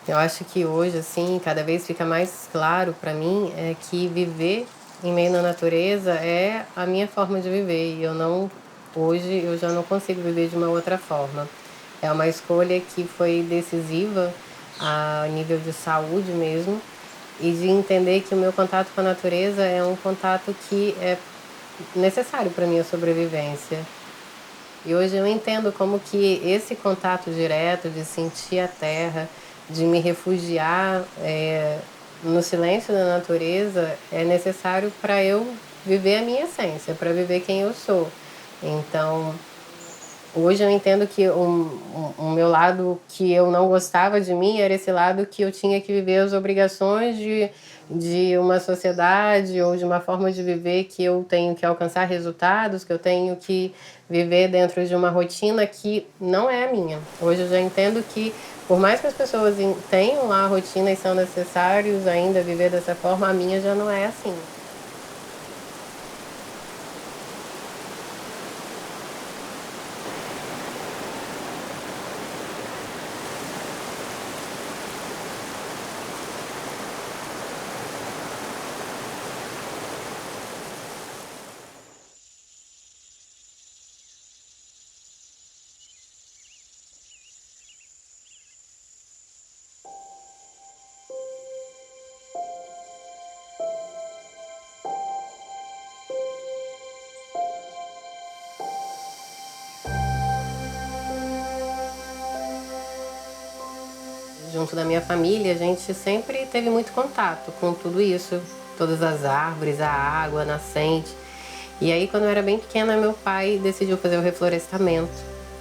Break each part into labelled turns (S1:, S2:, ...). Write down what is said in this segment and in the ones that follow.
S1: Eu acho que hoje, assim, cada vez fica mais claro para mim que viver em meio à natureza é a minha forma de viver e hoje eu já não consigo viver de uma outra forma. É uma escolha que foi decisiva a nível de saúde mesmo e de entender que o meu contato com a natureza é um contato que é necessário para minha sobrevivência. E hoje eu entendo como que esse contato direto de sentir a terra, de me refugiar no silêncio da natureza é necessário para eu viver a minha essência, para viver quem eu sou. Então, hoje eu entendo que o meu lado que eu não gostava de mim era esse lado que eu tinha que viver as obrigações de uma sociedade ou de uma forma de viver que eu tenho que alcançar resultados, que eu tenho que viver dentro de uma rotina que não é a minha. Hoje eu já entendo que, por mais que as pessoas tenham lá a rotina e são necessários ainda viver dessa forma, a minha já não é assim. Junto da minha família, a gente sempre teve muito contato com tudo isso, todas as árvores, a água, a nascente. E aí, quando eu era bem pequena, meu pai decidiu fazer o reflorestamento.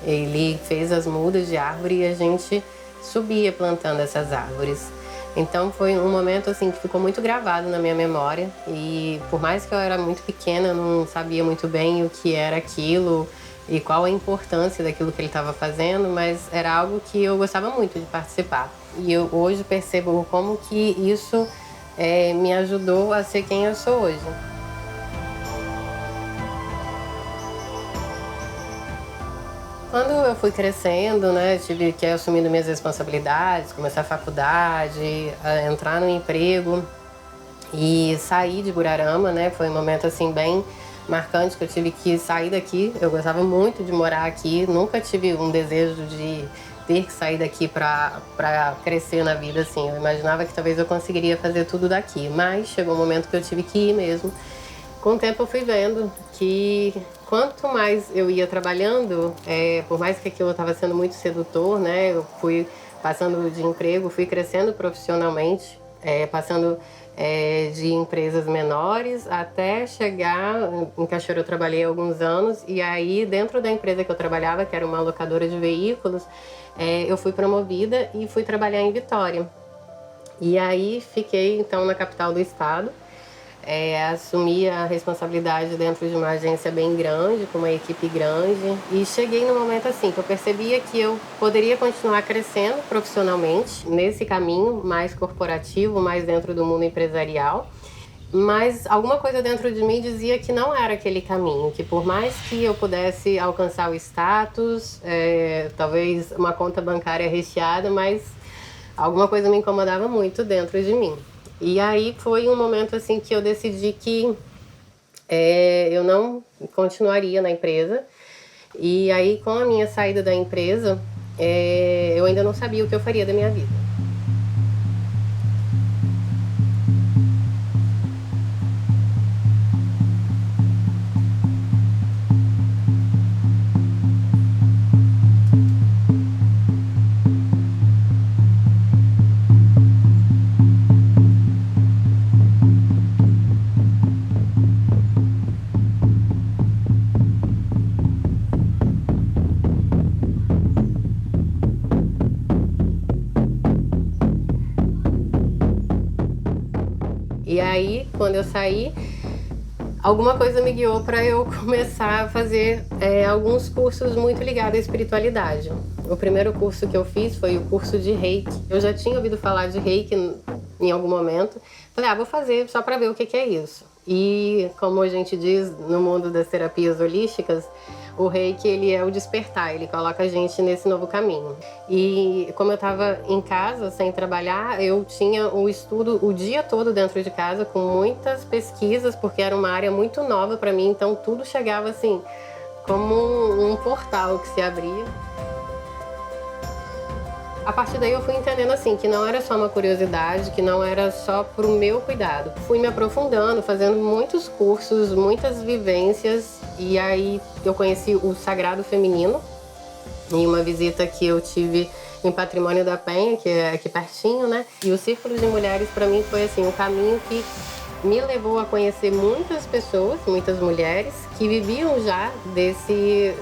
S1: Ele fez as mudas de árvore e a gente subia plantando essas árvores. Então foi um momento assim que ficou muito gravado na minha memória e por mais que eu era muito pequena, eu não sabia muito bem o que era aquilo e qual a importância daquilo que ele estava fazendo, mas era algo que eu gostava muito de participar. E eu hoje percebo como que isso me ajudou a ser quem eu sou hoje. Quando eu fui crescendo, né, tive que ir assumindo minhas responsabilidades, começar a faculdade, a entrar no emprego e sair de Guararama, né, foi um momento assim bem marcante que eu tive que sair daqui. Eu gostava muito de morar aqui, nunca tive um desejo de ter que sair daqui para crescer na vida assim. Eu imaginava que talvez eu conseguiria fazer tudo daqui, mas chegou um momento que eu tive que ir mesmo. Com o tempo eu fui vendo que quanto mais eu ia trabalhando, por mais que aquilo estava sendo muito sedutor, né? Eu fui passando de emprego, fui crescendo profissionalmente, passando de empresas menores até chegar em Cachoeira. Eu trabalhei alguns anos e aí dentro da empresa que eu trabalhava, que era uma locadora de veículos, eu fui promovida e fui trabalhar em Vitória. E aí fiquei então na capital do estado. Assumi a responsabilidade dentro de uma agência bem grande, com uma equipe grande, e cheguei no momento assim que eu percebia que eu poderia continuar crescendo profissionalmente nesse caminho mais corporativo, mais dentro do mundo empresarial, mas alguma coisa dentro de mim dizia que não era aquele caminho, que por mais que eu pudesse alcançar o status, talvez uma conta bancária recheada, mas alguma coisa me incomodava muito dentro de mim. E aí foi um momento assim que eu decidi que eu não continuaria na empresa. E aí com a minha saída da empresa, eu ainda não sabia o que eu faria da minha vida. E aí, quando eu saí, alguma coisa me guiou para eu começar a fazer alguns cursos muito ligados à espiritualidade. O primeiro curso que eu fiz foi o curso de Reiki. Eu já tinha ouvido falar de Reiki em algum momento. Falei, vou fazer só para ver o que é isso. E como a gente diz no mundo das terapias holísticas, O Reiki, ele é o despertar, ele coloca a gente nesse novo caminho. E como eu estava em casa, sem trabalhar, eu tinha o estudo o dia todo dentro de casa, com muitas pesquisas, porque era uma área muito nova para mim, então tudo chegava assim, como um portal que se abria. A partir daí eu fui entendendo assim, que não era só uma curiosidade, que não era só pro meu cuidado. Fui me aprofundando, fazendo muitos cursos, muitas vivências, e aí eu conheci o Sagrado Feminino em uma visita que eu tive em Patrimônio da Penha, que é aqui pertinho, né? E o Círculo de Mulheres para mim foi assim, um caminho que me levou a conhecer muitas pessoas, muitas mulheres que viviam já desse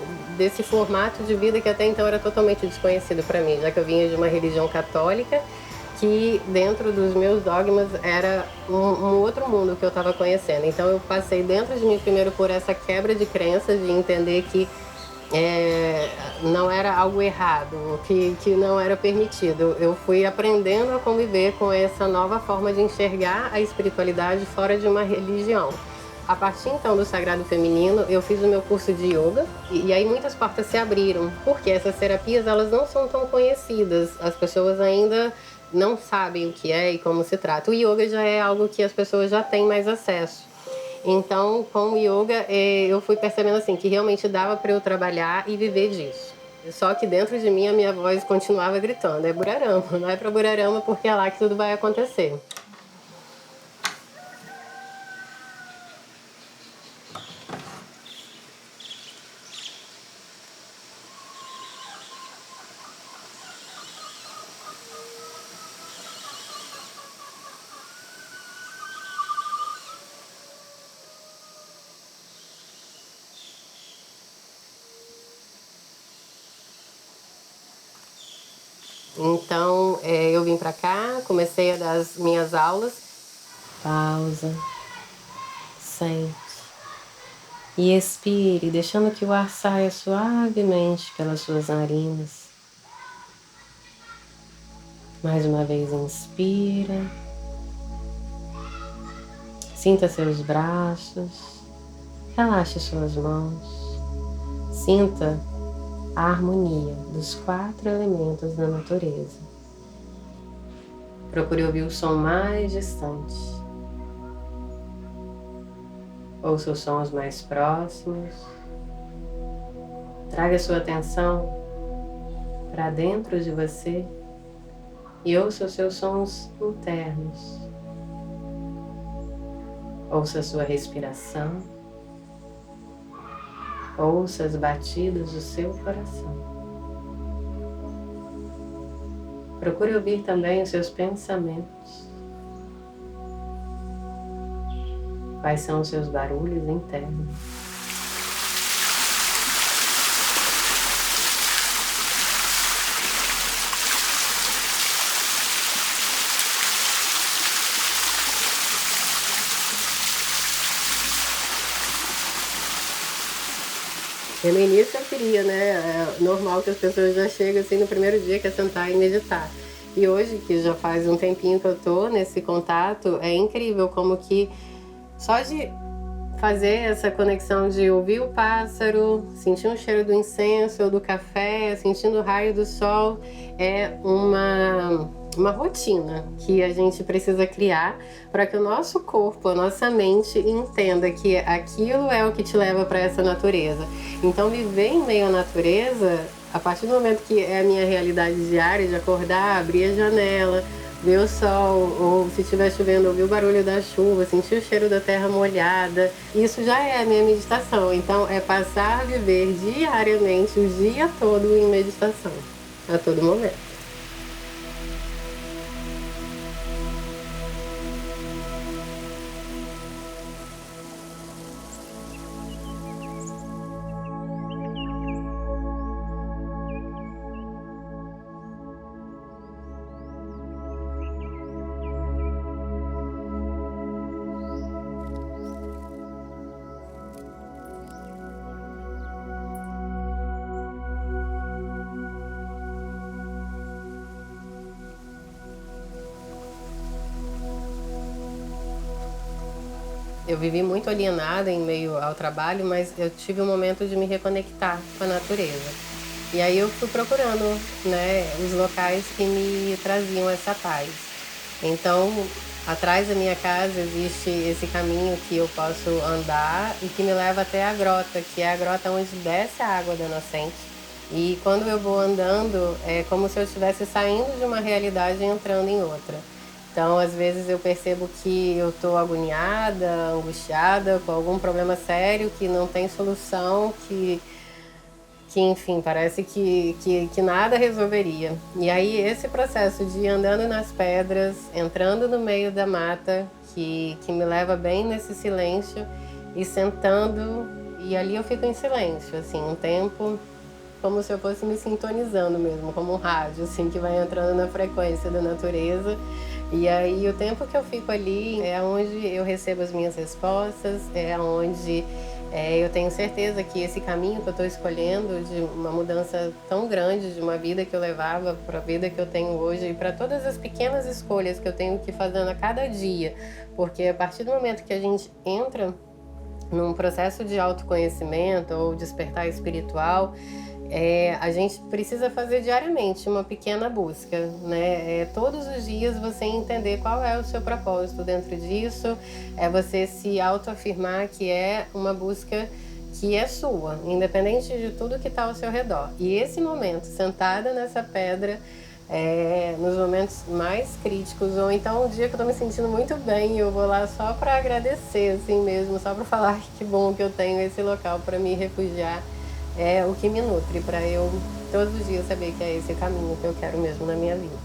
S1: formato de vida que até então era totalmente desconhecido para mim, já que eu vinha de uma religião católica que dentro dos meus dogmas era um outro mundo que eu estava conhecendo. Então eu passei dentro de mim primeiro por essa quebra de crenças, de entender que não era algo errado, que não era permitido. Eu fui aprendendo a conviver com essa nova forma de enxergar a espiritualidade fora de uma religião. A partir então do Sagrado Feminino, eu fiz o meu curso de yoga e aí muitas portas se abriram, porque essas terapias elas não são tão conhecidas, as pessoas ainda não sabem o que é e como se trata. O yoga já é algo que as pessoas já têm mais acesso. Então, com o yoga, eu fui percebendo assim que realmente dava para eu trabalhar e viver disso. Só que dentro de mim a minha voz continuava gritando: é Burarama, não é para Burarama porque é lá que tudo vai acontecer. Então, eu vim para cá, comecei a dar as minhas aulas. Pausa, sente e expire, deixando que o ar saia suavemente pelas suas narinas. Mais uma vez, inspira. Sinta seus braços, relaxe suas mãos. Sinta a harmonia dos 4 elementos da natureza. Procure ouvir o som mais distante. Ouça os sons mais próximos. Traga sua atenção para dentro de você e ouça os seus sons internos. Ouça a sua respiração. Ouça as batidas do seu coração. Procure ouvir também os seus pensamentos. Quais são os seus barulhos internos? No início eu queria, né? É normal que as pessoas já chegam assim no primeiro dia, que é sentar e meditar. E hoje, que já faz um tempinho que eu tô nesse contato, é incrível como que só de fazer essa conexão de ouvir o pássaro, sentir o cheiro do incenso ou do café, sentindo o raio do sol, é uma rotina que a gente precisa criar para que o nosso corpo, a nossa mente entenda que aquilo é o que te leva para essa natureza. Então, viver em meio à natureza, a partir do momento que é a minha realidade diária, de acordar, abrir a janela, ver o sol, ou se estiver chovendo, ouvir o barulho da chuva, sentir o cheiro da terra molhada, isso já é a minha meditação. Então, é passar a viver diariamente, o dia todo em meditação, a todo momento. eu vivi muito alienada em meio ao trabalho, mas eu tive um momento de me reconectar com a natureza. E aí eu fui procurando, né, os locais que me traziam essa paz. Então, atrás da minha casa existe esse caminho que eu posso andar e que me leva até a grota, que é a grota onde desce a água da nascente. E quando eu vou andando, é como se eu estivesse saindo de uma realidade e entrando em outra. Então, às vezes eu percebo que eu estou agoniada, angustiada, com algum problema sério que não tem solução, que enfim, parece que nada resolveria. E aí esse processo de ir andando nas pedras, entrando no meio da mata, que me leva bem nesse silêncio, e sentando, e ali eu fico em silêncio, assim, um tempo, como se eu fosse me sintonizando mesmo, como um rádio, assim, que vai entrando na frequência da natureza. E aí o tempo que eu fico ali é onde eu recebo as minhas respostas, é onde eu tenho certeza que esse caminho que eu estou escolhendo, de uma mudança tão grande de uma vida que eu levava para a vida que eu tenho hoje, e para todas as pequenas escolhas que eu tenho que fazer a cada dia, porque a partir do momento que a gente entra num processo de autoconhecimento ou despertar espiritual, a gente precisa fazer diariamente uma pequena busca, né? Todos os dias você entender qual é o seu propósito dentro disso, é você se autoafirmar que é uma busca que é sua, independente de tudo que está ao seu redor. E esse momento, sentada nessa pedra, nos momentos mais críticos, ou então um dia que eu tô me sentindo muito bem, eu vou lá só para agradecer, assim mesmo, só para falar que bom que eu tenho esse local para me refugiar, é o que me nutre, para eu todos os dias saber que é esse caminho que eu quero mesmo na minha vida.